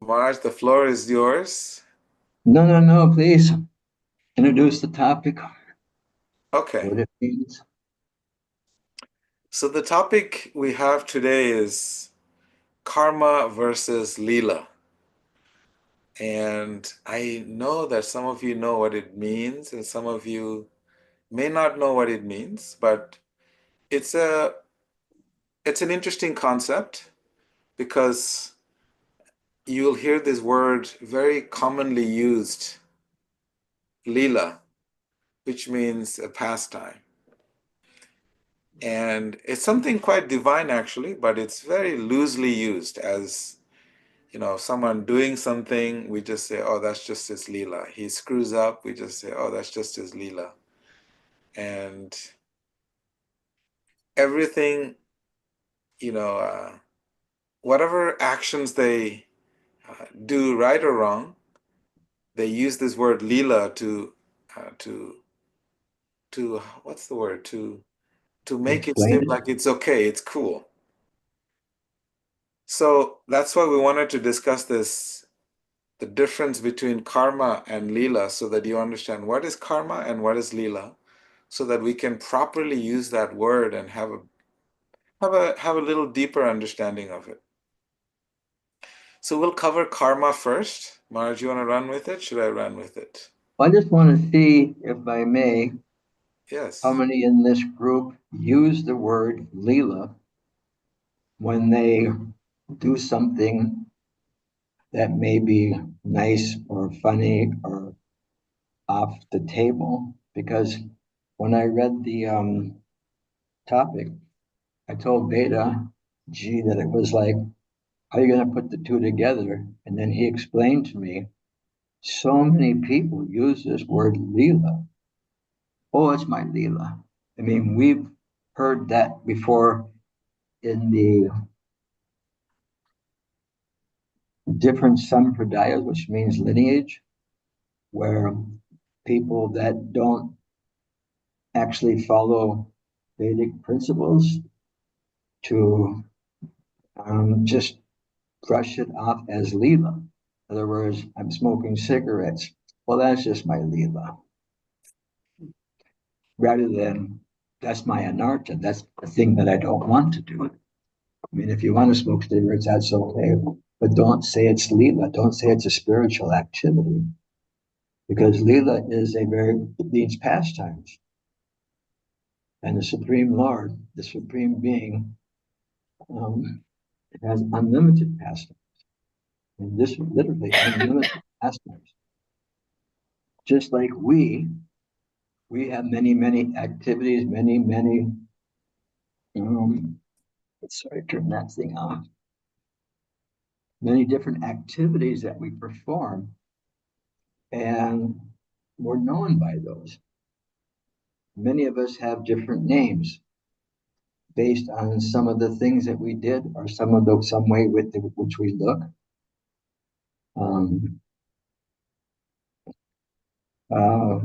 Marge, the floor is yours. No, no, no, please introduce the topic, Okay. what it means. So the topic we have today is karma versus Lila. And I know that some of you know what it means and some of you may not know what it means, but it's a it's an interesting concept because you'll hear this word very commonly used, Lila, which means a pastime. And it's something quite divine actually, but it's very loosely used as, someone doing something, we just say, oh, that's just his Leela. He screws up, we just say, oh, that's just his Leela. And everything, you know, uh, whatever actions they do, right or wrong, they use this word Leela uh, to, what's the word? To make it Explain seem it. like it's okay, it's cool. So that's why we wanted to discuss this, the difference between karma and Leela, so that you understand what is karma and what is Leela, so that we can properly use that word and have a little deeper understanding of it. So we'll cover karma first. Marge, you want to run with it? Should I run with it? I just want to see, if I may, how Yes. many in this group use the word Leela when they do something that may be nice or funny or off the table. Because when I read the topic, I told Vedaji that it was like, how are you going to put the two together? And then he explained to me, so many people use this word Leela. Oh, it's my Lila. I mean, we've heard that before in the different sampradayas, which means lineage, where people that don't actually follow Vedic principles to just brush it off as Lila. In other words, I'm smoking cigarettes. Well, that's just my Lila. Rather than that's my anartha. That's the thing that I don't want to do. I mean, if you want to smoke cigarettes, that's okay. But don't say it's Lila. Don't say it's a spiritual activity because Lila is a very, it means pastimes. And the Supreme Lord, the Supreme Being, um, has unlimited pastimes. And this is literally unlimited pastimes. Just like we have many, many activities, many, um, sorry, turn that thing off. Many different activities that we perform, and we're known by those. Many of us have different names based on some of the things that we did or some way with which we look. Um, uh,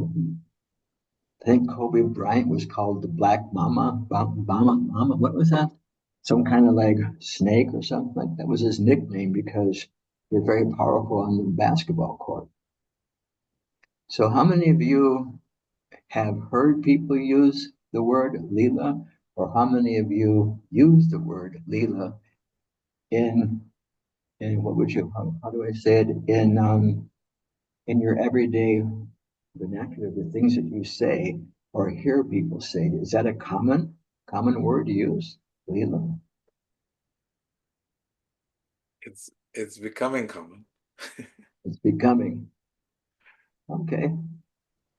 I think Kobe Bryant was called the Black Mama, Mama. What was that? Some kind of like snake or something like that was his nickname because he was very powerful on the basketball court. So, how many of you have heard people use the word Leela, or how many of you use the word Leela in what would you how do I say it in your everyday vernacular, the things that you say or hear people say? Is that a common word to use? Leela. It's becoming common. It's becoming okay.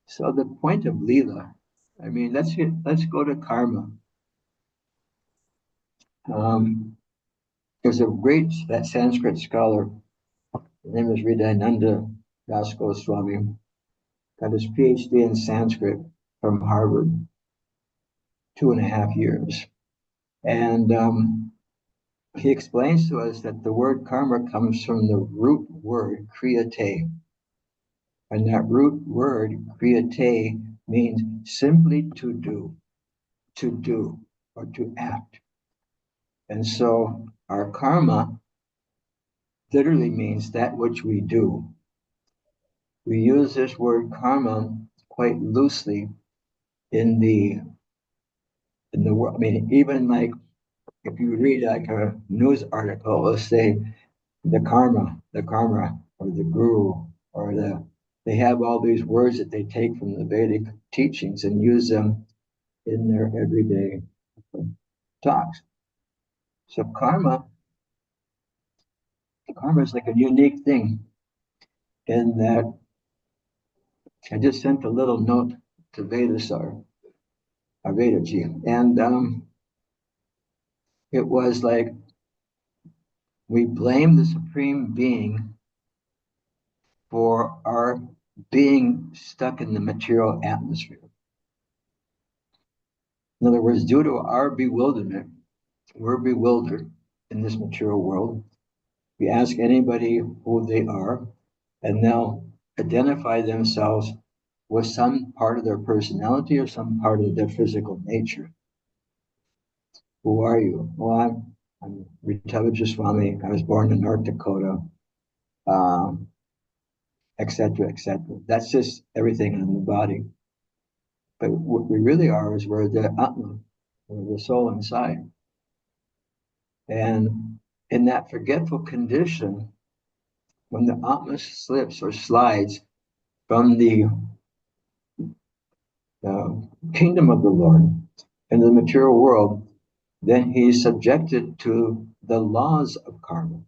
So the point of Leela, I mean, let's go to karma. There's a great that Sanskrit scholar. His name is Hridayananda Das Swami. Got his PhD in Sanskrit from Harvard, 2.5 years. And he explains to us that the word karma comes from the root word kriyate. And that root word kriyate means simply to do, or to act. And so our karma literally means that which we do. We use this word karma quite loosely in the world. I mean, even like if you read like a news article, it'll say the karma, or the guru, or they have all these words that they take from the Vedic teachings and use them in their everyday talks. So karma is like a unique thing in that I just sent a little note to Vedasar, Vedaji, and it was like we blame the Supreme Being for our being stuck in the material atmosphere. In other words, due to our bewilderment, we're bewildered in this material world. We ask anybody who they are, and they'll identify themselves with some part of their personality or some part of their physical nature. Who are you? Well, I'm Vedaji Swami. I was born in North Dakota, etc., etc. That's just everything in the body. But what we really are is we're the Atma, we're the soul inside. And in that forgetful condition, when the Atma slips or slides from the kingdom of the Lord into the material world, then he's subjected to the laws of karma.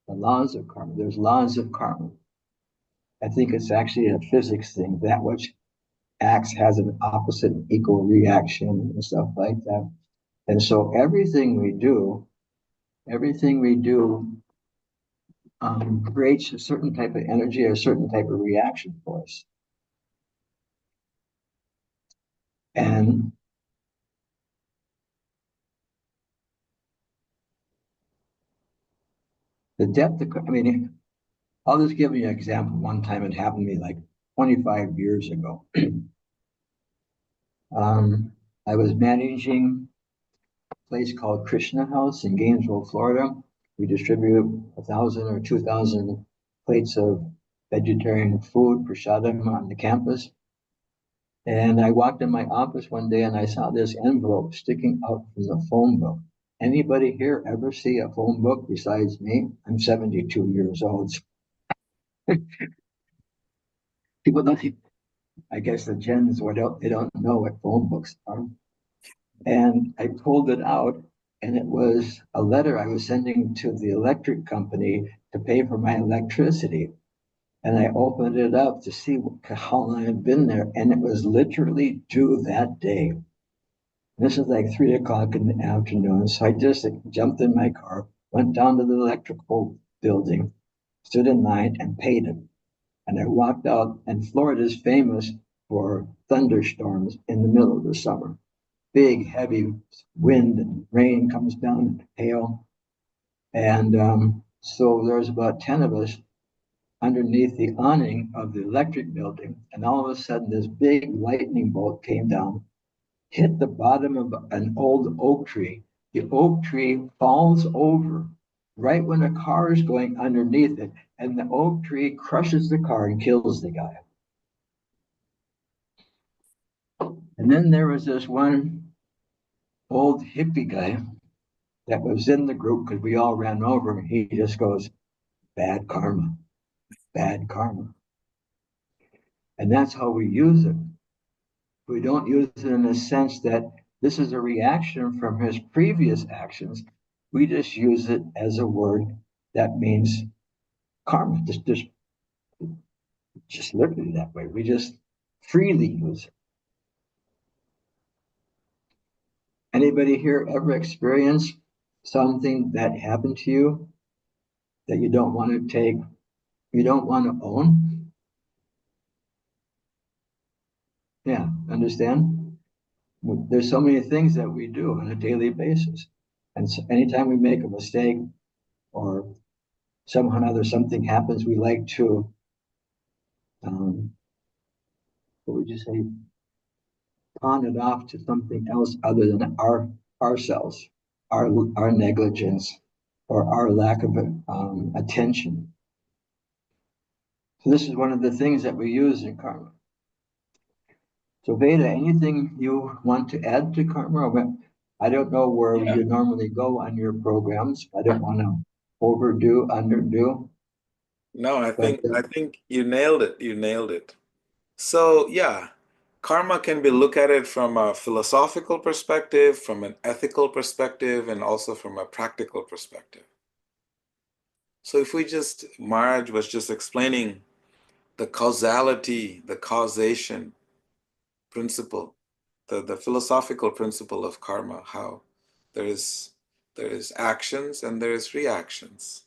The laws of karma. There's laws of karma. I think it's actually a physics thing. That which acts has an opposite and equal reaction and stuff like that. And so everything we do creates a certain type of energy or a certain type of reaction for us. And the depth of, I mean, I'll just give you an example. One time it happened to me like 25 years ago. I was managing a place called Krishna House in Gainesville, Florida. We distribute 1,000 or 2,000 plates of vegetarian food, prasadam, on the campus. And I walked in my office one day and I saw this envelope sticking out from the phone book. Anybody here ever see a phone book besides me? I'm 72 years old. People don't, I guess the gens, they don't know what phone books are. And I pulled it out, and it was a letter I was sending to the electric company to pay for my electricity. And I opened it up to see how long I'd been there, and it was literally due that day. This is like 3 o'clock in the afternoon. So I just jumped in my car, went down to the electrical building, stood in line, and paid it. And I walked out, and Florida is famous for thunderstorms in the middle of the summer. Big, heavy wind and rain comes down, and hail. And so there's about 10 of us underneath the awning of the electric building. And all of a sudden, this big lightning bolt came down, hit the bottom of an old oak tree. The oak tree falls over right when a car is going underneath it, and the oak tree crushes the car and kills the guy. And then there was this one old hippie guy that was in the group because we all ran over him. He just goes, bad karma, bad karma. And that's how we use it. We don't use it in the sense that this is a reaction from his previous actions. We just use it as a word that means karma, just literally that way. We just freely use it. Anybody here ever experience something that happened to you that you don't want to take, you don't want to own? Yeah, understand? There's so many things that we do on a daily basis. And so anytime we make a mistake or somehow or other something happens, we like to, what would you say, pawn it off to something else other than ourselves, our negligence, or our lack of attention. So this is one of the things that we use in karma. So Veda, anything you want to add to karma? I don't know where Yeah. you normally go on your programs. I don't want to overdo, underdo, No, I but think I think you nailed it. You nailed it. So yeah, karma can be looked at it from a philosophical perspective, from an ethical perspective, and also from a practical perspective. So if we just, Maharaj was just explaining the causality, the causation principle, the philosophical principle of karma, how there is there is actions and there is reactions.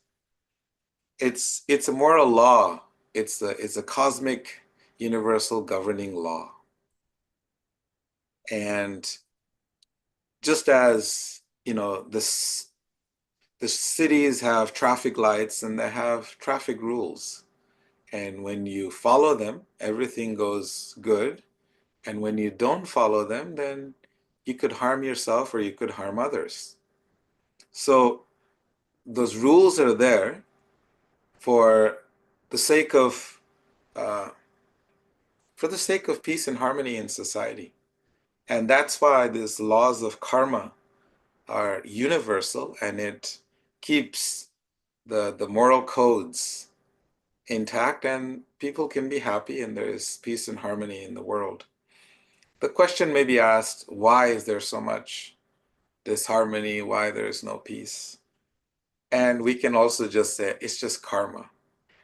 It's a moral law. It's a cosmic universal governing law. And just as, the cities have traffic lights and they have traffic rules. And when you follow them, everything goes good. And when you don't follow them, then you could harm yourself or you could harm others. So those rules are there for the sake of uh, for the sake of peace and harmony in society. And that's why these laws of karma are universal, and it keeps the moral codes intact, and people can be happy and there is peace and harmony in the world. The question may be asked, why is there so much disharmony? Why there is no peace? And we can also just say it's just karma.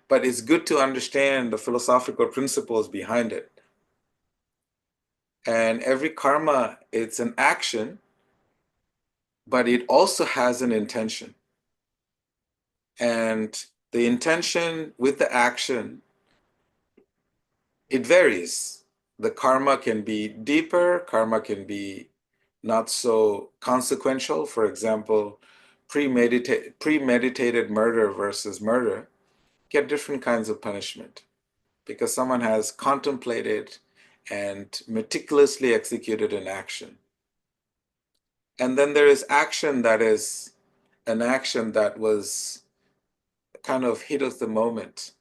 But it's good to understand the philosophical principles behind it. And every karma, it's an action, but it also has an intention. And the intention with the action, it varies. The karma can be deeper, karma can be not so consequential. For example, premeditated murder versus murder get different kinds of punishment because someone has contemplated and meticulously executed an action. And then there is action that is an action that was kind of hit of the moment.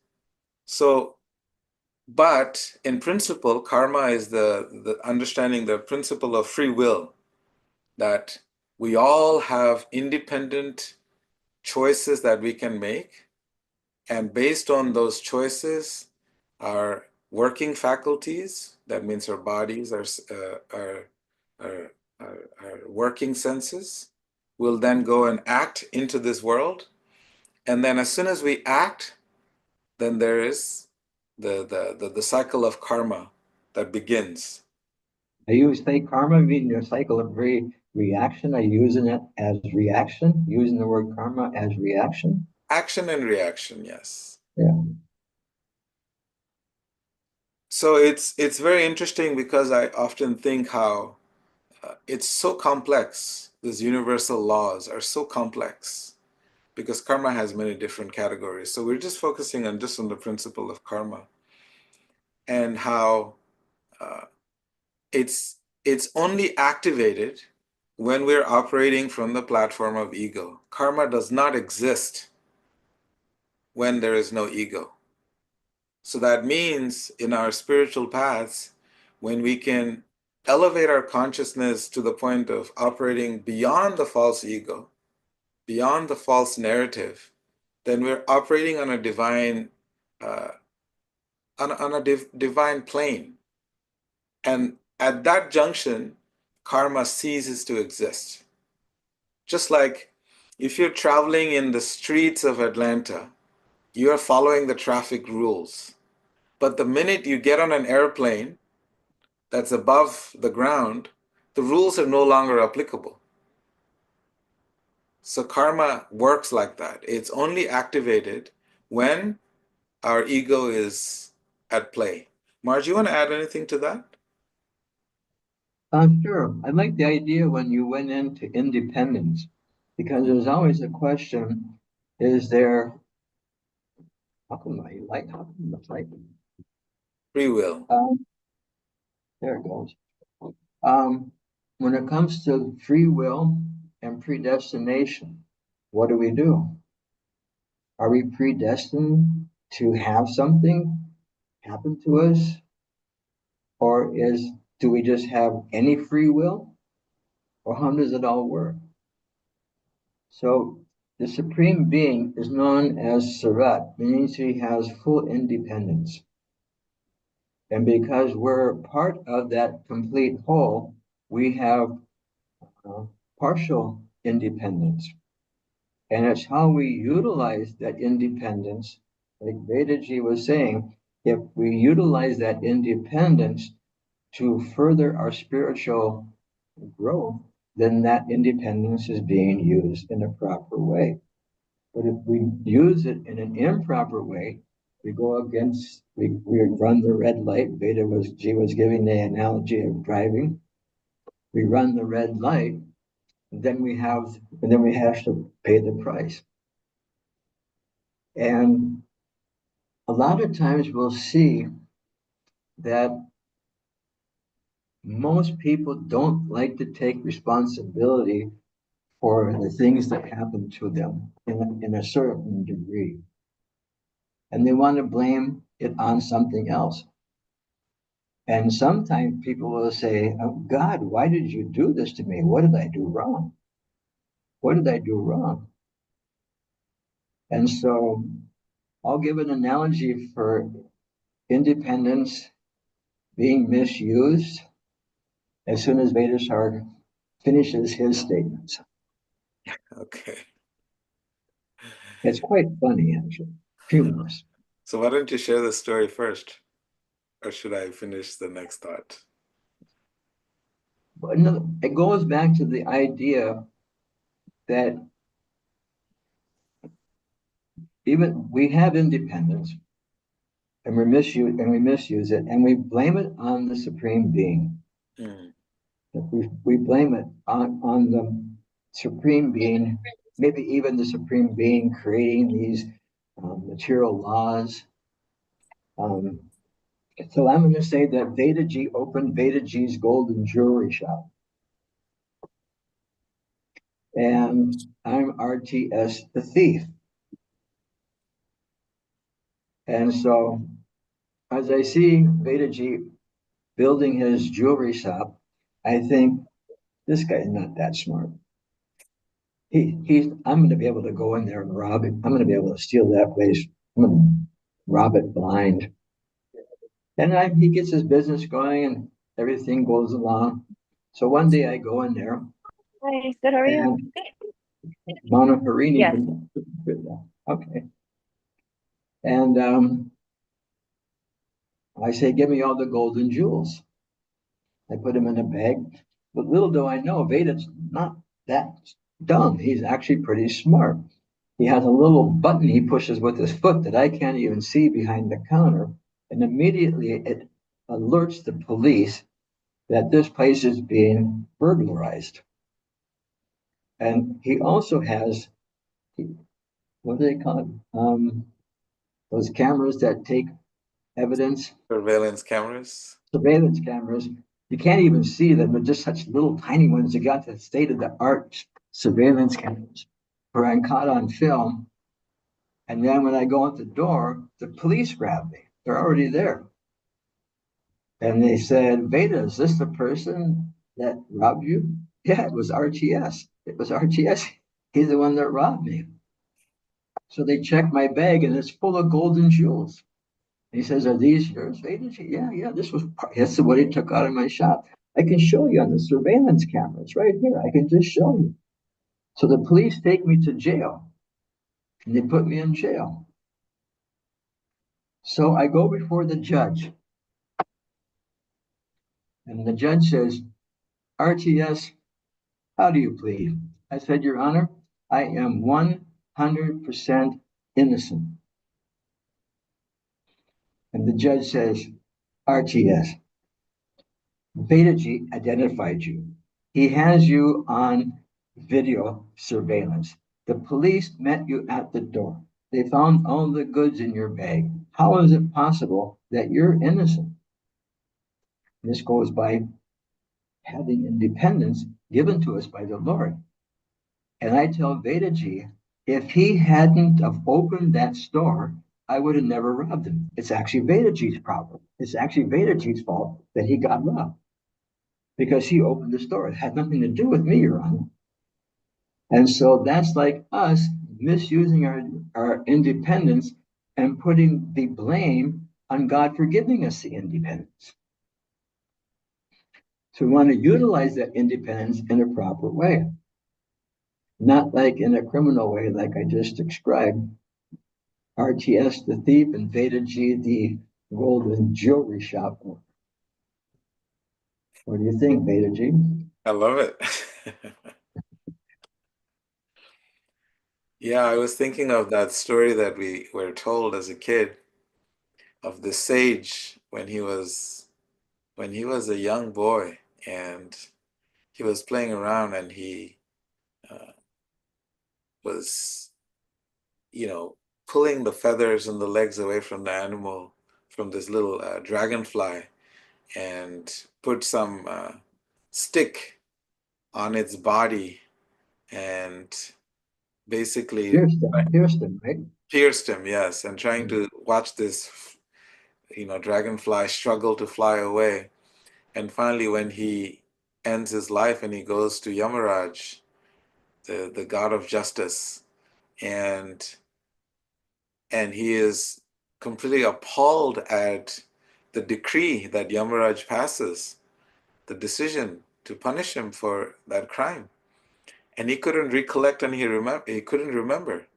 So, but in principle, karma is the understanding the principle of free will, that we all have independent choices that we can make. And based on those choices, our working faculties, that means our bodies, our working senses, will then go and act into this world. And then as soon as we act, then there is the cycle of karma that begins. I use say karma meaning a cycle of reaction. Are you using it as reaction? Using the word karma as reaction? Action and reaction, yes. Yeah. So it's very interesting because I often think how it's so complex. These universal laws are so complex because karma has many different categories. So we're just focusing on just on the principle of karma and how uh, it's only activated when we're operating from the platform of ego. Karma does not exist when there is no ego. So that means in our spiritual paths, when we can elevate our consciousness to the point of operating beyond the false ego, beyond the false narrative, then we're operating on a divine, uh, divine plane. And at that junction, karma ceases to exist. Just like if you're traveling in the streets of Atlanta, you're following the traffic rules. But the minute you get on an airplane that's above the ground, the rules are no longer applicable. So karma works like that. It's only activated when our ego is at play. Marge, you want to add anything to that? Sure. I like the idea when you went into independence because there's always a question, is there, how come the light? Free will. Um, there it goes. Um, when it comes to free will and predestination, what do? Are we predestined to have something happen to us? Or do we just have any free will? Or how does it all work? So the Supreme Being is known as Sarat, meaning he has full independence. And because we're part of that complete whole, we have uh, partial independence. And it's how we utilize that independence, like Vedaji was saying, if we utilize that independence to further our spiritual growth, then that independence is being used in a proper way. But if we use it in an improper way, we run the red light. She was giving the analogy of driving. We run the red light, and then we have to pay the price. And a lot of times we'll see that most people don't like to take responsibility for the things that happen to them in a certain degree. And they want to blame it on something else. And sometimes people will say, oh, God, why did you do this to me? What did I do wrong? What did I do wrong? And so I'll give an analogy for independence being misused as soon as Vedasar finishes his statements. Okay. It's quite funny, actually, humorous. So why don't you share the story first? Or should I finish the next thought? But it goes back to the idea that even we have independence and we misuse it and we blame it on the supreme being. Mm. We blame it on the supreme being, maybe even the supreme being creating these material laws. Um, so I'm going to say that Vedaji opened Vedaji's golden jewelry shop. And I'm RTS the thief. And so as I see Vedaji building his jewelry shop, I think this guy's not that smart. I'm going to be able to go in there and rob it. I'm going to be able to steal that place. I'm going to rob it blind. And he gets his business going and everything goes along. So one day I go in there Hi, good. How are you? and Monoharini. Yes. Okay. And I say, give me all the golden jewels. I put them in a bag. But little do I know, Veda's not that dumb. He's actually pretty smart. He has a little button he pushes with his foot that I can't even see behind the counter. And immediately it alerts the police that this place is being burglarized. And he also has, what do they call it? Those cameras that take evidence, Surveillance cameras? surveillance cameras. You can't even see them. They're just such little tiny ones. You got the state of the art surveillance cameras where I'm caught on film. And then when I go out the door, the police grab me. They're already there. And they said, Veda, is this the person that robbed you? Yeah, it was RTS. It was RTS. He's the one that robbed me. So they checked my bag and it's full of golden jewels. He says, are these yours, Veda? Yeah, that's what he took out of my shop. I can show you on the surveillance cameras right here. I can just show you. So the police take me to jail and they put me in jail. So I go before the judge and the judge says, RTS, how do you plead? I said, Your Honor, I am 100% innocent. And the judge says, RTS, Vedaji identified you. He has you on video surveillance. The police met you at the door. They found all the goods in your bag. How is it possible that you're innocent? This goes by having independence given to us by the Lord. And I tell Vedaji, If he hadn't have opened that store, I would have never robbed him. It's actually Vedaji's problem. It's actually Vedaji's fault that he got robbed because he opened the store. It had nothing to do with me, Your Honor. And so that's like us misusing our independence and putting the blame on God for giving us the independence. So we want to utilize that independence in a proper way, not like in a criminal way, like I just described. RTS, the thief, and Vedaji, the golden jewelry shop. What do you think, Vedaji? I love it. Yeah, I was thinking of that story that we were told as a kid of the sage when he was a young boy and he was playing around and he was, you know, pulling the feathers and the legs away from the animal, from this little dragonfly, and put some stick on its body and basically Pierced him, right? pierced him, yes, and trying to watch this, dragonfly struggle to fly away. And finally, when he ends his life and he goes to Yamaraj, the god of justice, and he is completely appalled at the decree that Yamaraj passes, the decision to punish him for that crime. And he couldn't recollect and he couldn't remember.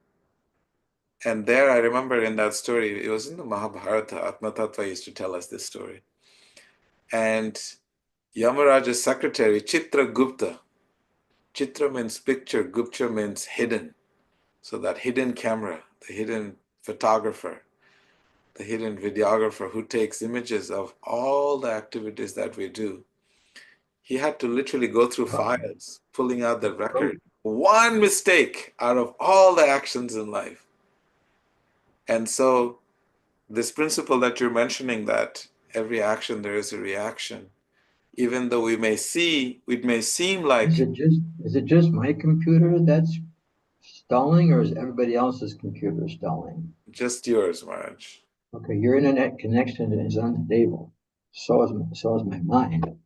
And there I remember in that story, it was in the Mahabharata, Atma Tattva used to tell us this story. And Yamaraj's secretary, Chitragupta, Chitra means picture, Gupta means hidden. So that hidden camera, the hidden photographer, the hidden videographer who takes images of all the activities that we do, he had to literally go through files, pulling out the record. One mistake out of all the actions in life. And so this principle that you're mentioning, that every action there is a reaction, even though it may seem like Is it just my computer that's stalling, or is everybody else's computer stalling? just yours, Maharaj. Okay, your internet connection is unstable. So is my mind.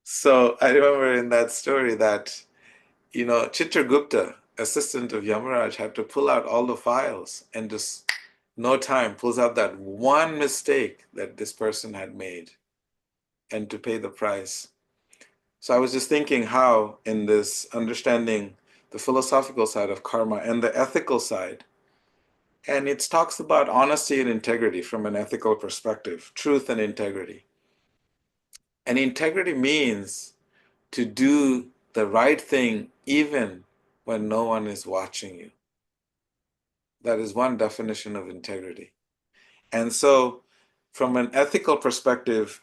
So I remember in that story that, Chitragupta, assistant of Yamaraj, had to pull out all the files and just no time pulls out that one mistake that this person had made and to pay the price. So I was just thinking how in this understanding the philosophical side of karma and the ethical side, and it talks about honesty and integrity from an ethical perspective, truth and integrity. And integrity means to do the right thing even when no one is watching you. That is one definition of integrity. And so, from an ethical perspective,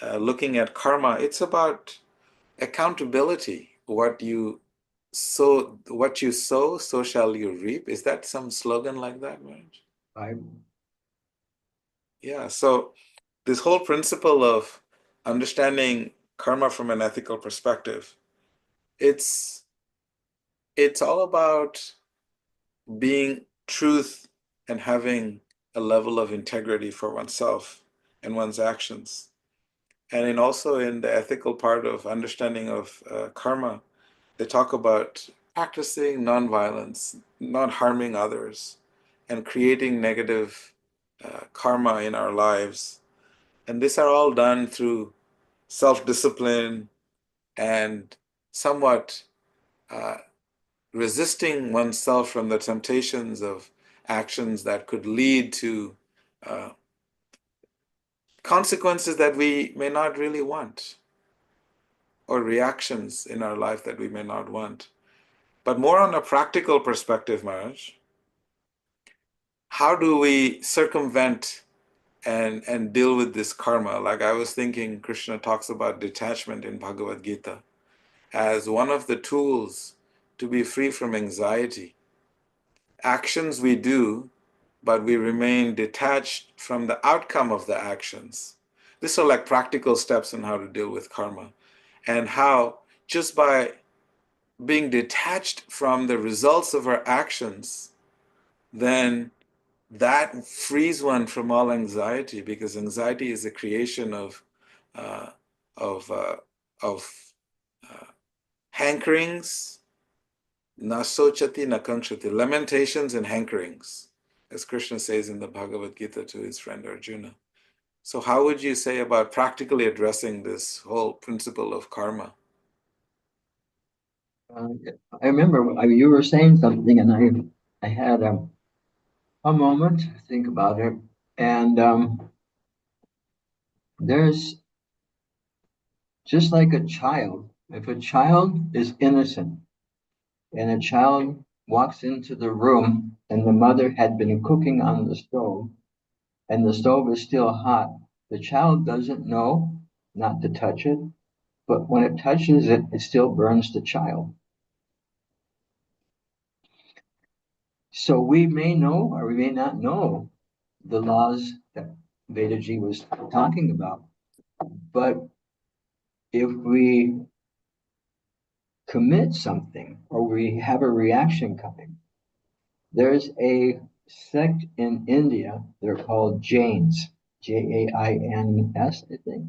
looking at karma, it's about accountability. What you sow, so shall you reap. Is that some slogan like that, Raj? Yeah. So this whole principle of understanding karma from an ethical perspective, it's all about being truth and having a level of integrity for oneself and one's actions. And also in the ethical part of understanding of karma, they talk about practicing nonviolence, not harming others, and creating negative karma in our lives. And these are all done through self-discipline and somewhat uh, resisting oneself from the temptations of actions that could lead to uh, consequences that we may not really want, or reactions in our life that we may not want. But more on a practical perspective, Maharaj, how do we circumvent and deal with this karma? Like I was thinking, Krishna talks about detachment in Bhagavad Gita as one of the tools to be free from anxiety. Actions we do, but we remain detached from the outcome of the actions. These are like practical steps on how to deal with karma. and how just by being detached from the results of our actions, then that frees one from all anxiety, because anxiety is a creation uh, of uh, of hankerings, nasochati nakanksati, lamentations and hankerings, as Krishna says in the Bhagavad Gita to his friend Arjuna. So how would you say about practically addressing this whole principle of karma? I remember you were saying something, and I had a moment to think about it, and there's just like a child. If a child is innocent and a child walks into the room and the mother had been cooking on the stove and the stove is still hot, the child doesn't know not to touch it, but when it touches it, it still burns the child. So we may know or we may not know the laws that Vedaji was talking about, but if we commit something or we have a reaction coming, there's a sect in India, they're called Jains, Jains, I think.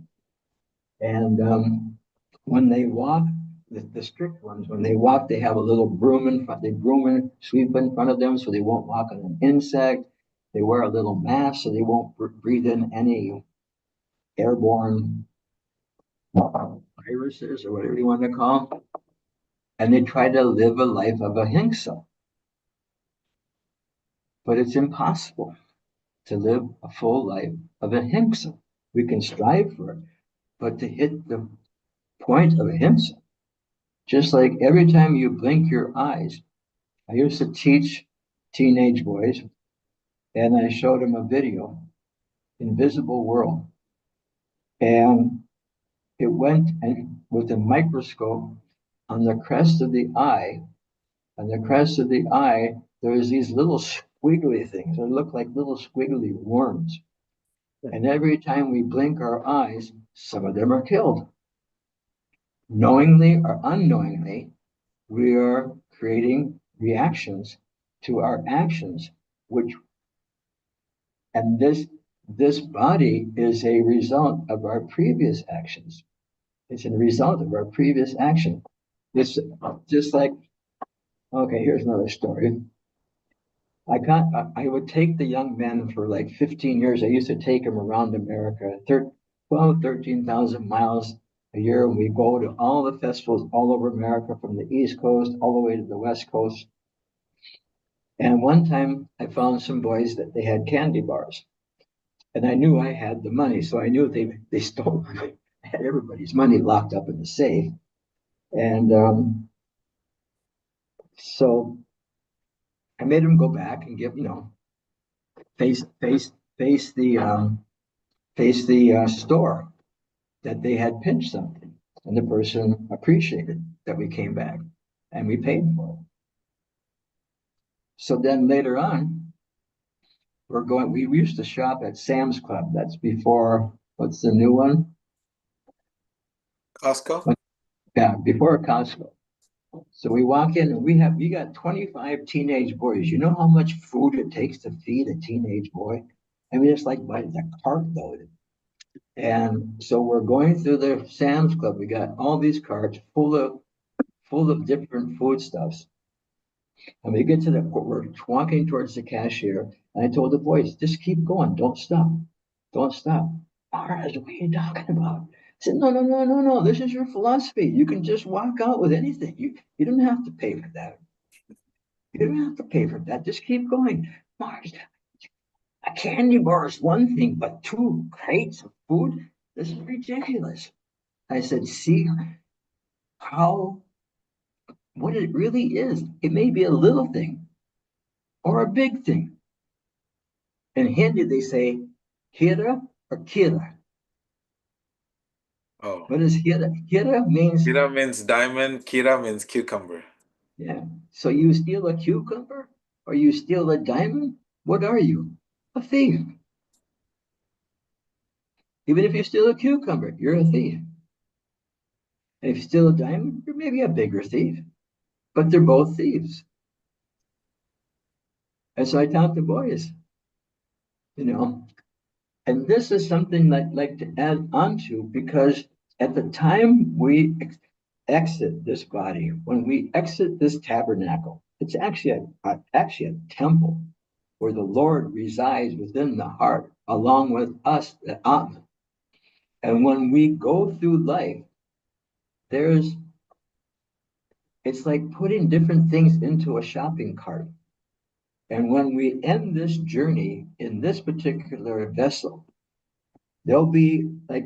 And when they walk, the strict ones, when they walk, they have a little broom in front, they broom and sweep in front of them so they won't walk on an insect. They wear a little mask so they won't breathe in any airborne viruses or whatever you want to call them. And they try to live a life of ahimsa. But it's impossible to live a full life of ahimsa. We can strive for it, but to hit the point of ahimsa, just like every time you blink your eyes, I used to teach teenage boys, and I showed them a video, Invisible World, and it went and with a microscope on the crest of the eye. On the crest of the eye, there's these little squiggly things. They look like little squiggly worms. And every time we blink our eyes, some of them are killed. Knowingly or unknowingly, we are creating reactions to our actions, which and this body is a result of our previous actions. It's a result of our previous action. It's just like, okay, here's another story. I would take the young men for like 15 years. I used to take them around America, 13,000 miles a year. And we go to all the festivals all over America, from the East Coast all the way to the West Coast. And one time I found some boys that they had candy bars. And I knew I had the money. So I knew they stole I had everybody's money locked up in the safe. And so I made them go back and give, face face face the store that they had pinched something, and the person appreciated that we came back and we paid for it. So then later on, we used to shop at Sam's Club. That's before, what's the new one? Costco? Yeah, before Costco. So we walk in and we got 25 teenage boys. You know how much food it takes to feed a teenage boy? I mean, it's like the cart load. And so we're going through the Sam's Club. We got all these carts full of different foodstuffs. And we get to we're walking towards the cashier. And I told the boys, just keep going. Don't stop. Don't stop. Maharaj, what are you talking about? I said, no, no, no, no, no. This is your philosophy. You can just walk out with anything. You don't have to pay for that. You don't have to pay for that. Just keep going. Maharaj, a candy bar is one thing, but 2 crates of food? This is ridiculous. I said, see how what it really is. It may be a little thing or a big thing. In Hindi, they say hira or kira. Oh. What is hira? Hira means, Kira means diamond, kira means cucumber. yeah. So you steal a cucumber or you steal a diamond? What are you? A thief. Even if you steal a cucumber, you're a thief. And if you steal a diamond, you're maybe a bigger thief, but they're both thieves. And so I taught the boys, you know, and this is something that I'd like to add on to because at the time we exit this body, when we exit this tabernacle, it's actually a temple where the Lord resides within the heart, along with us, the Atma. And when we go through life, there's it's like putting different things into a shopping cart. And when we end this journey in this particular vessel, there'll be, like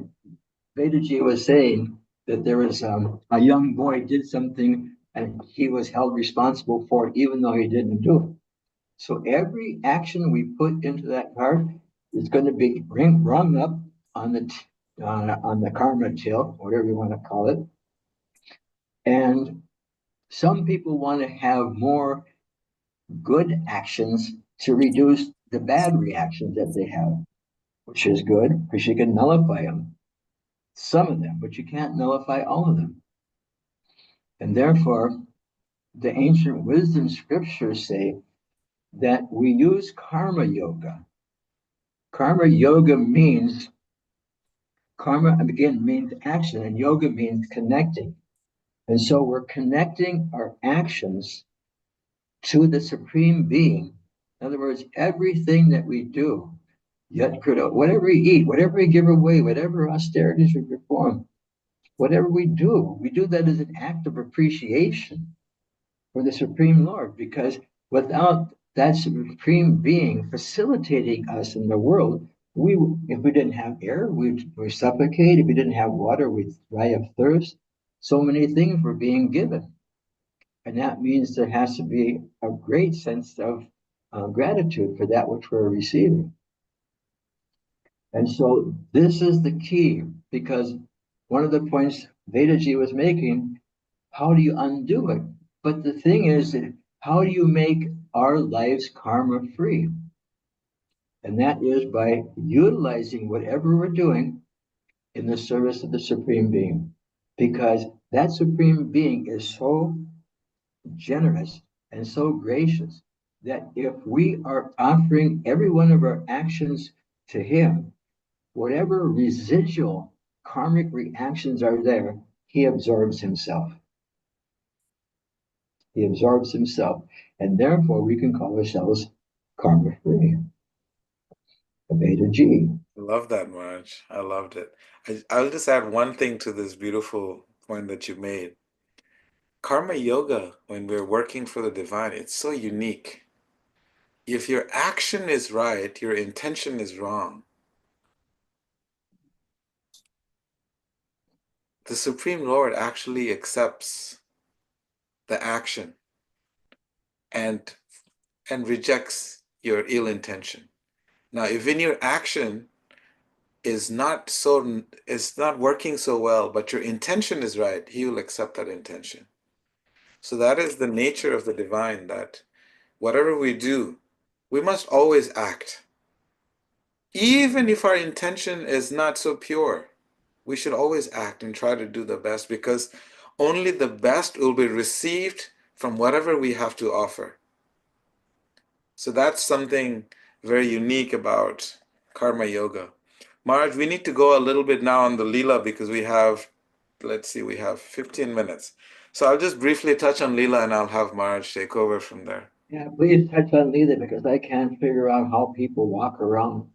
Vedaji was saying, that there was a young boy did something and he was held responsible for it, even though he didn't do it. So every action we put into that cart is going to be rung up on the karma till, whatever you want to call it. And some people want to have more good actions to reduce the bad reactions that they have, which is good because you can nullify them, some of them, but you can't nullify all of them. And therefore, the ancient wisdom scriptures say that we use karma yoga. Karma yoga means, karma again means action, and yoga means connecting. And so we're connecting our actions to the Supreme Being. In other words, everything that we do, yet whatever we eat, whatever we give away, whatever austerities we perform, whatever we do that as an act of appreciation for the Supreme Lord, because without that Supreme Being facilitating us in the world, if we didn't have air, we'd suffocate. If we didn't have water, we'd die of thirst. So many things were being given. And that means there has to be a great sense of gratitude for that which we're receiving. And so this is the key, because one of the points Vedaji was making, how do you undo it? But the thing is, how do you make our lives karma free? And that is by utilizing whatever we're doing in the service of the Supreme Being. Because that Supreme Being is so generous and so gracious that if we are offering every one of our actions to Him, whatever residual karmic reactions are there, He absorbs Himself. He absorbs Himself. And therefore, we can call ourselves karma free. Beta G. I love that, Marge. I loved it. I'll just add one thing to this beautiful point that you made. Karma yoga, when we're working for the divine, it's so unique. If your action is right, your intention is wrong. The Supreme Lord actually accepts the action and rejects your ill intention. Now, if in your action is not working so well, but your intention is right, He will accept that intention. So that is the nature of the divine, that whatever we do, we must always act. Even if our intention is not so pure, we should always act and try to do the best, because only the best will be received from whatever we have to offer. So that's something very unique about karma yoga. Marge, we need to go a little bit now on the Lila because we have, let's see, we have 15 minutes. So I'll just briefly touch on Lila and I'll have Marge take over from there. Yeah, please touch on Lila because I can't figure out how people walk around.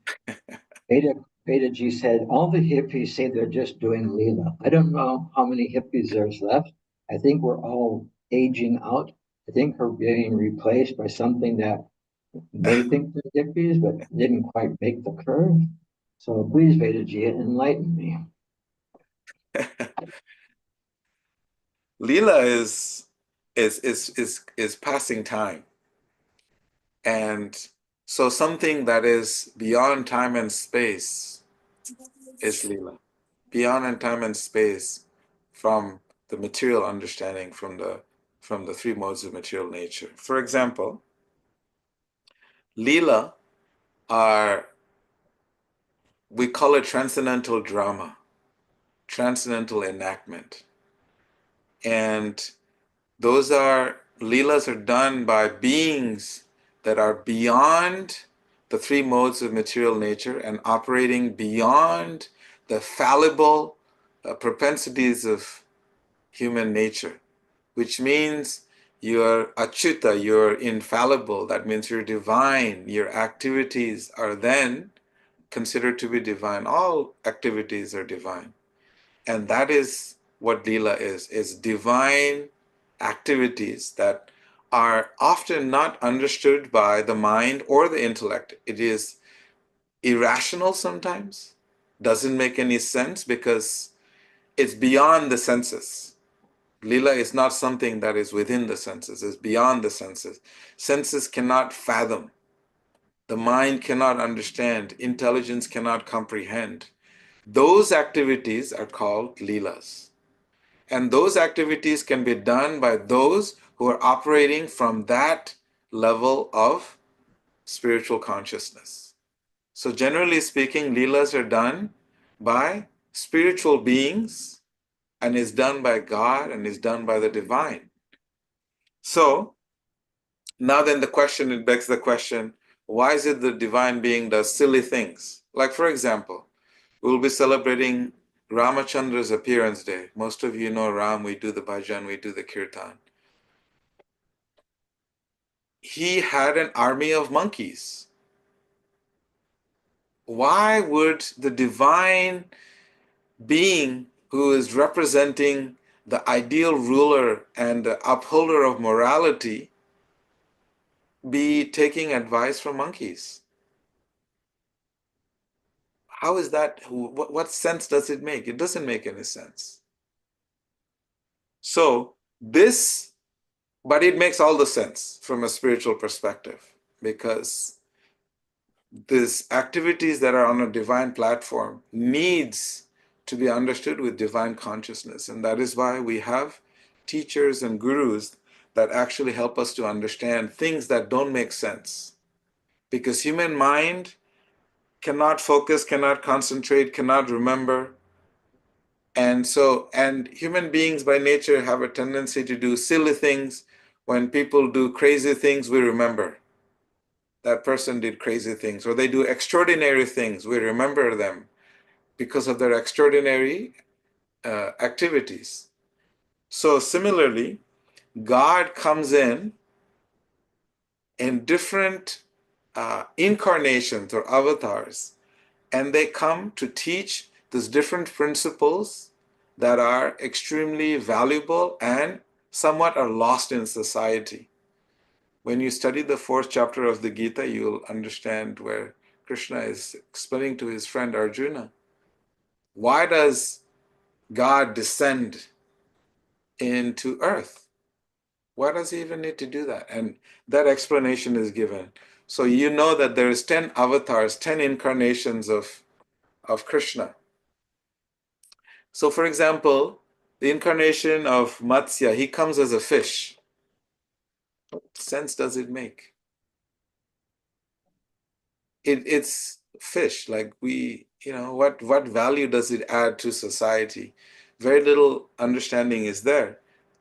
Beta, Beta G said, all the hippies say they're just doing Lila. I don't know how many hippies there's left. I think we're all aging out. I think we're being replaced by something that they think they're hippies, but didn't quite make the curve. So please, Beta G, enlighten me. Lila is passing time. And so something that is beyond time and space is Lila. Beyond time and space from the material understanding, from the three modes of material nature. For example, Lila are, we call it transcendental drama, transcendental enactment. And those are, Leelas are done by beings that are beyond the three modes of material nature and operating beyond the fallible propensities of human nature, which means you're achyuta, you're infallible. That means you're divine. Your activities are then considered to be divine. All activities are divine. And that is what Leela is divine activities that are often not understood by the mind or the intellect. It is irrational sometimes, doesn't make any sense because it's beyond the senses. Lila is not something that is within the senses, it's beyond the senses. Senses cannot fathom, the mind cannot understand, intelligence cannot comprehend. Those activities are called Leelas. And those activities can be done by those who are operating from that level of spiritual consciousness. So, generally speaking, Leelas are done by spiritual beings and is done by God and is done by the divine. So, now then it begs the question, why is it the divine being does silly things? Like, for example, we'll be celebrating Ramachandra's appearance day. Most of you know Ram, we do the bhajan, we do the kirtan. He had an army of monkeys. Why would the divine being who is representing the ideal ruler and the upholder of morality be taking advice from monkeys? How is that? What sense does it make? It doesn't make any sense. So, but it makes all the sense from a spiritual perspective because these activities that are on a divine platform needs to be understood with divine consciousness. And that is why we have teachers and gurus that actually help us to understand things that don't make sense. Because human mind cannot focus, cannot concentrate, cannot remember. And human beings by nature have a tendency to do silly things. When people do crazy things, we remember that person did crazy things, or they do extraordinary things. We remember them because of their extraordinary activities. So similarly, God comes in different incarnations or avatars, and they come to teach these different principles that are extremely valuable and somewhat are lost in society. When you study the fourth chapter of the Gita, you'll understand where Krishna is explaining to his friend Arjuna, why does God descend into earth? Why does he even need to do that? And that explanation is given. So you know that there is 10 avatars, 10 incarnations of Krishna. So for example, the incarnation of Matsya, he comes as a fish. What sense does it make? It's fish. Like what value does it add to society? Very little understanding is there.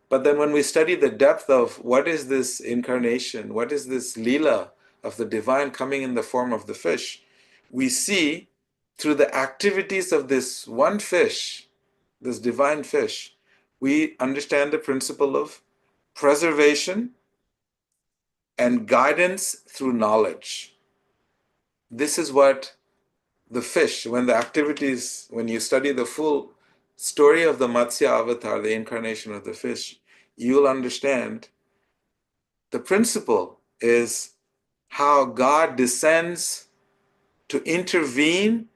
But then when we study the depth of what is this incarnation, what is this Lila of the divine coming in the form of the fish, we see through the activities of this one fish, this divine fish, we understand the principle of preservation and guidance through knowledge. This is what the fish, when you study the full story of the Matsya avatar, the incarnation of the fish, you'll understand the principle is how God descends to intervene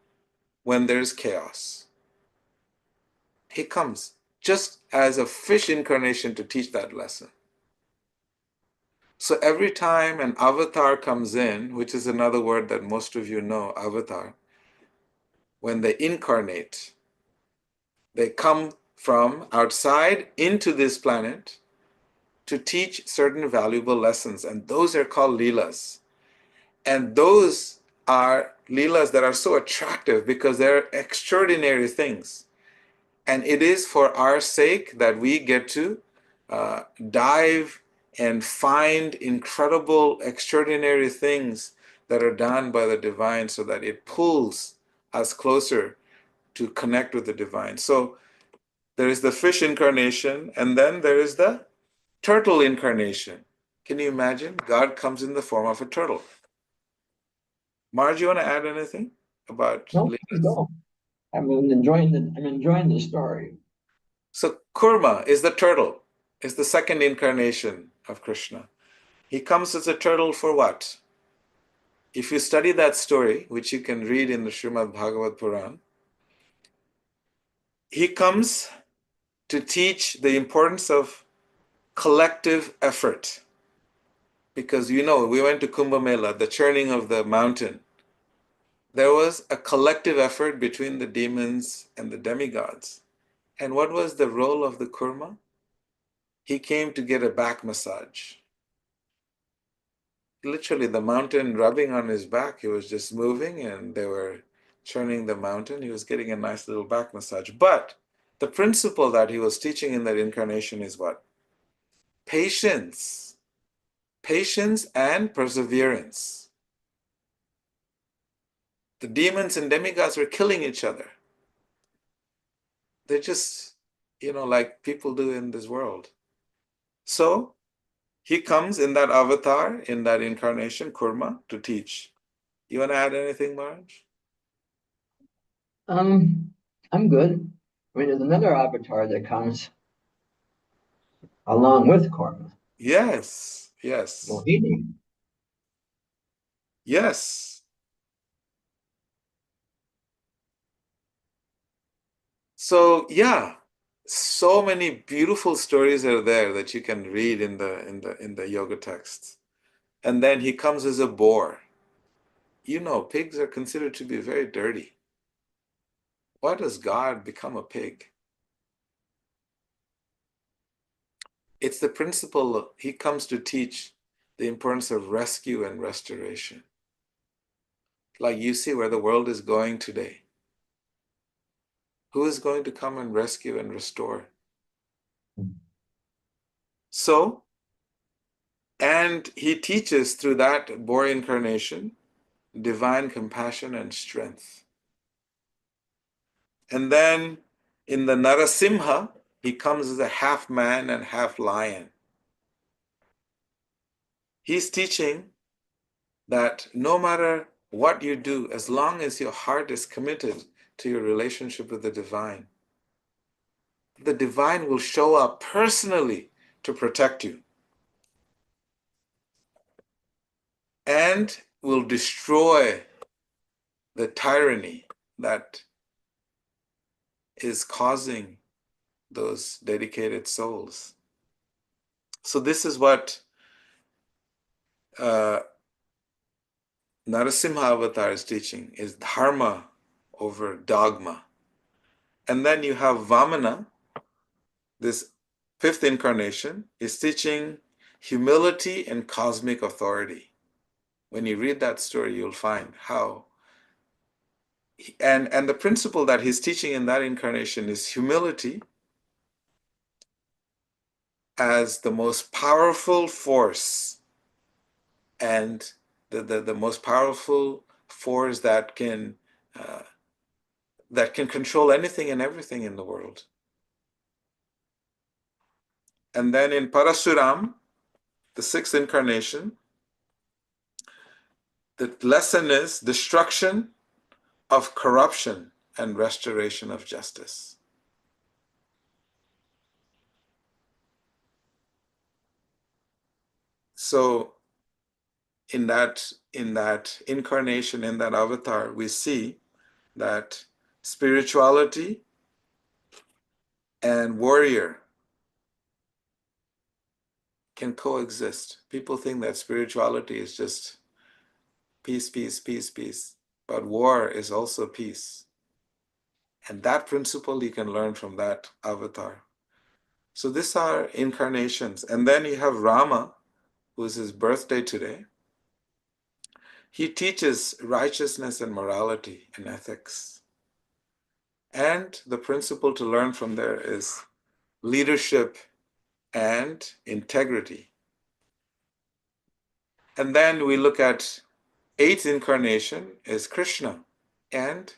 when there's chaos. He comes just as a fish incarnation to teach that lesson. So every time an avatar comes in, which is another word that most of you know, avatar, when they incarnate, they come from outside into this planet to teach certain valuable lessons, and those are called Leelas. And those are Leelas that are so attractive because they're extraordinary things. And it is for our sake that we get to dive and find incredible, extraordinary things that are done by the divine so that it pulls us closer to connect with the divine. So there is the fish incarnation, and then there is the turtle incarnation. Can you imagine? God comes in the form of a turtle. Marge, you want to add anything about No, you Lila's? don't. I'm enjoying the story. So Kurma is the turtle, is the second incarnation of Krishna. He comes as a turtle for what? If you study that story, which you can read in the Srimad Bhagavad Puran, he comes to teach the importance of collective effort. Because you know, we went to Kumbh Mela, the churning of the mountain. There was a collective effort between the demons and the demigods. And what was the role of the Kurma? He came to get a back massage. Literally, the mountain rubbing on his back, he was just moving and they were churning the mountain. He was getting a nice little back massage. But the principle that he was teaching in that incarnation is what? Patience. Patience and perseverance. The demons and demigods were killing each other. They're just, like people do in this world. So he comes in that avatar, in that incarnation, Kurma, to teach. You want to add anything, Marge? I'm good. I mean, there's another avatar that comes along with Karma, Yes, yes, Mohini. yes. So yeah, so many beautiful stories are there that you can read in the yoga texts. And then he comes as a boar. Pigs are considered to be very dirty. Why does God become a pig? It's the principle he comes to teach the importance of rescue and restoration. Like you see where the world is going today. Who is going to come and rescue and restore? So, and he teaches through that boar incarnation divine compassion and strength. And then in the Narasimha, he comes as a half man and half lion. He's teaching that no matter what you do, as long as your heart is committed to your relationship with the divine will show up personally to protect you and will destroy the tyranny that is causing those dedicated souls. So this is what uh, Narasimha Avatar is teaching, is dharma over dogma. And then you have Vamana, this fifth incarnation, is teaching humility and cosmic authority. When you read that story, you'll find how. And the principle that he's teaching in that incarnation is humility as the most powerful force and the most powerful force uh, that can control anything and everything in the world. And then in Parasuram, the sixth incarnation, the lesson is destruction of corruption and restoration of justice. So in that incarnation, in that avatar, we see that spirituality and warrior can coexist. People think that spirituality is just peace, peace, peace, peace. But war is also peace. And that principle you can learn from that avatar. So these are incarnations. And then you have Rama, who is his birthday today. He teaches righteousness and morality and ethics. And the principle to learn from there is leadership and integrity. And then we look at eighth incarnation is Krishna, and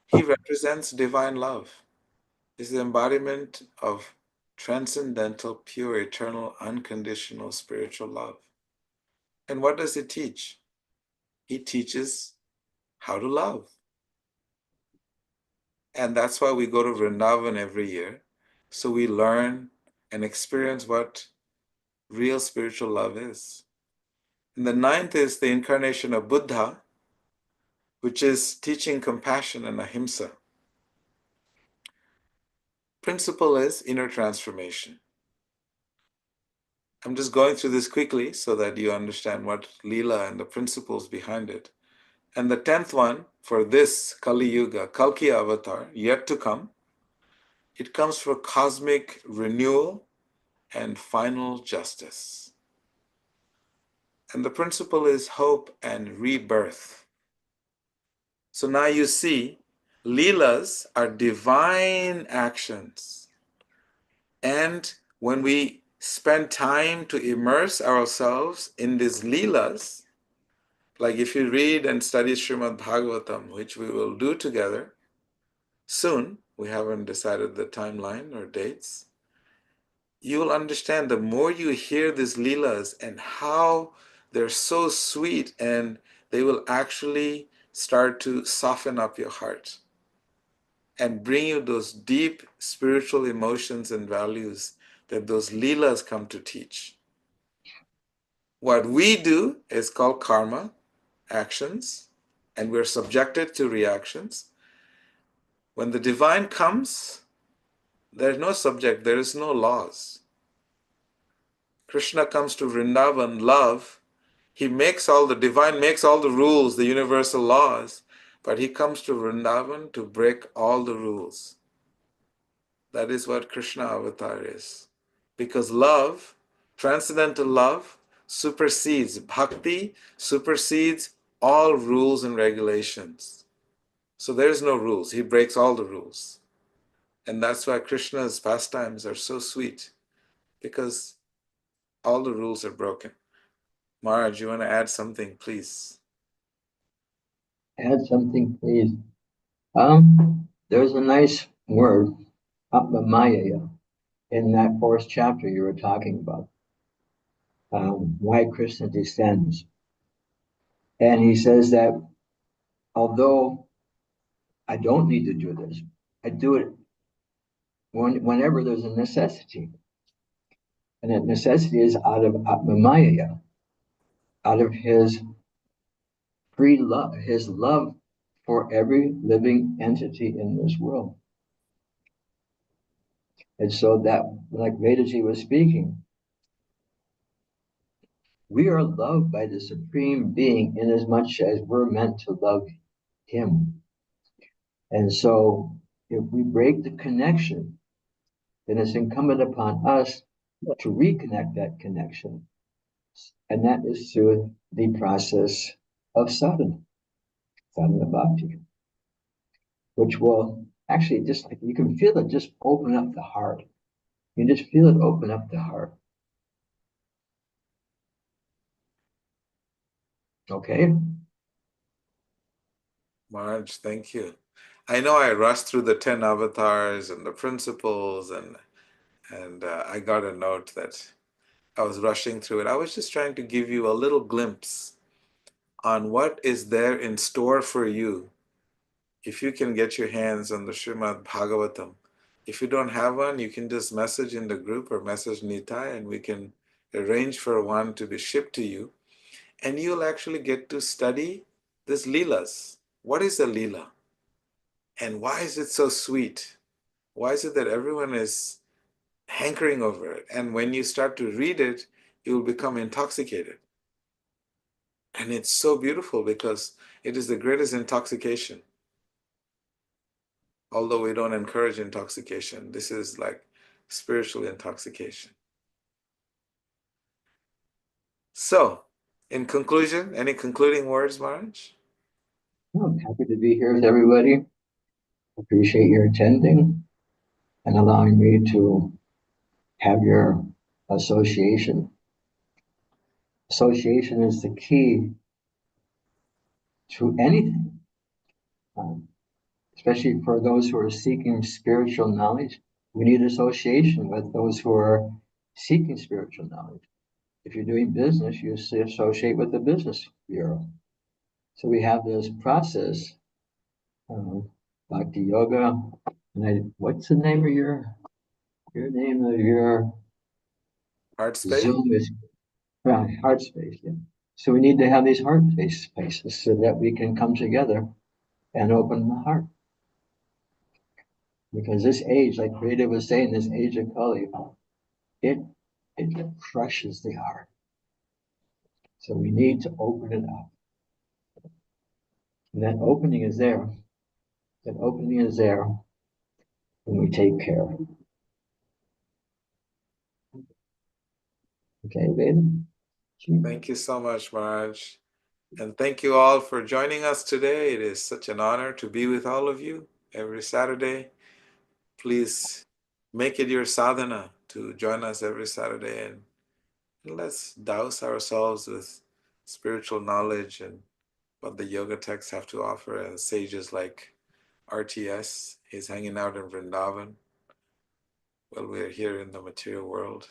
he represents divine love. Is the embodiment of transcendental, pure, eternal, unconditional spiritual love. And what does it teach? He teaches how to love. And that's why we go to Vrindavan every year. So we learn and experience what real spiritual love is. And the ninth is the incarnation of Buddha, which is teaching compassion and ahimsa. Principle is inner transformation. I'm just going through this quickly so that you understand what Lila and the principles behind it. And the 10th one for this Kali Yuga, Kalki avatar, yet to come, it comes for cosmic renewal and final justice. And the principle is hope and rebirth. So now you see, Leelas are divine actions. And when we spend time to immerse ourselves in these Leelas, like if you read and study Srimad Bhagavatam, which we will do together soon, we haven't decided the timeline or dates, you will understand the more you hear these Leelas and how they're so sweet, and they will actually start to soften up your heart and bring you those deep spiritual emotions and values that those Leelas come to teach. What we do is called karma, actions, and we're subjected to reactions. When the divine comes, there's no subject, there is no laws. Krishna comes to Vrindavan, love. He makes all the divine, makes all the rules, the universal laws, but he comes to Vrindavan to break all the rules. That is what Krishna avatar is. Because love, transcendental love, supersedes, bhakti supersedes all rules and regulations. So there's no rules. He breaks all the rules. And that's why Krishna's pastimes are so sweet, because all the rules are broken. Maharaj, you want to add something, please? Add something, please. There's a nice word, Atmamaya, in that fourth chapter you were talking about. Why Krishna descends. And he says that although I don't need to do this, I do it whenever there's a necessity. And that necessity is out of Atmamaya, out of his free love, his love for every living entity in this world. And so that, like Vedaji was speaking, we are loved by the Supreme Being in as much as we're meant to love him. And so if we break the connection, then it's incumbent upon us to reconnect that connection. And that is through the process of sadhana bhakti, which will actually just, you can feel it just open up the heart. You just feel it open up the heart. Okay? Maharaj, thank you. I know I rushed through the 10 avatars and the principles, and I got a note that I was rushing through it. I was just trying to give you a little glimpse on what is there in store for you if you can get your hands on the Srimad Bhagavatam. If you don't have one, you can just message in the group or message Nitai, and we can arrange for one to be shipped to you. And you'll actually get to study this Leelas. What is a Leela? And why is it so sweet? Why is it that everyone is hankering over it? And when you start to read it, you will become intoxicated. And it's so beautiful because it is the greatest intoxication. Although we don't encourage intoxication, this is like spiritual intoxication. So, in conclusion, any concluding words, Maharaj? I'm happy to be here with everybody. appreciate your attending and allowing me to have your association. Association is the key to anything, especially for those who are seeking spiritual knowledge. We need association with those who are seeking spiritual knowledge. If you're doing business, you associate with the business bureau. So we have this process, Bhakti Yoga. And what's the name of your name of your Heartspace? Zoom is Heartspace. Yeah. So we need to have these heart spaces so that we can come together and open the heart. Because this age, like Veda was saying, this age of Kali, it crushes the heart. So we need to open it up. And that opening is there. That opening is there when we take care. Okay, Veda? Thank you so much, Maharaj. And thank you all for joining us today. It is such an honor to be with all of you every Saturday. Please make it your sadhana to join us every Saturday, and let's douse ourselves with spiritual knowledge and what the yoga texts have to offer. And sages like RTS, he's hanging out in Vrindavan while we're here in the material world.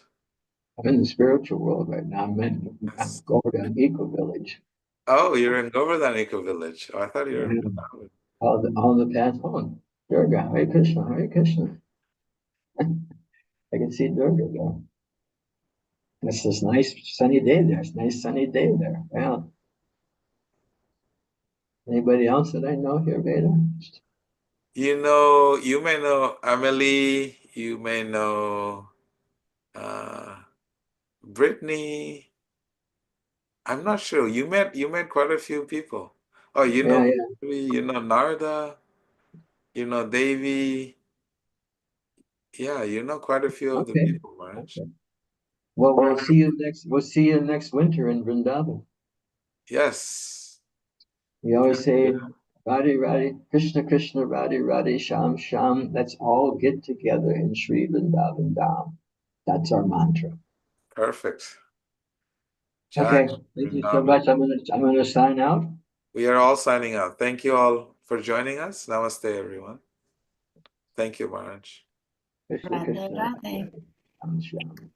I'm in the spiritual world right now. I'm Yes. Govardhan Eco Village. Oh, you're in Govardhan Eco Village. Oh, I thought you were in Yeah. Vrindavan. All the path home. Durga, Hare Krishna, Hare Krishna. I can see Durga there. It's this nice sunny day there. It's a nice sunny day there. Wow. Anybody else that I know here, Veda? You may know Amelie, you may know Brittany. I'm not sure. You met quite a few people. Oh, you know Yeah, Bhargavi, you know Narda, you know Devi. Yeah, you know quite a few of the okay. people, Maharaj. Okay. Well, we'll see you next winter in Vrindavan. Yes. We always say, Radhe Radhe, Krishna Krishna, Radhe Radhe, Sham Sham. Let's all get together in Sri Vrindavan Dham. That's our mantra. Perfect. Jai Okay. Thank you so Vrindavan. much. I'm gonna sign out. We are all signing out. Thank you all for joining us. Namaste, everyone. Thank you, Maharaj. Krishna Radhe Krishna, Radhe. Radhe Radhe, Sham Sham.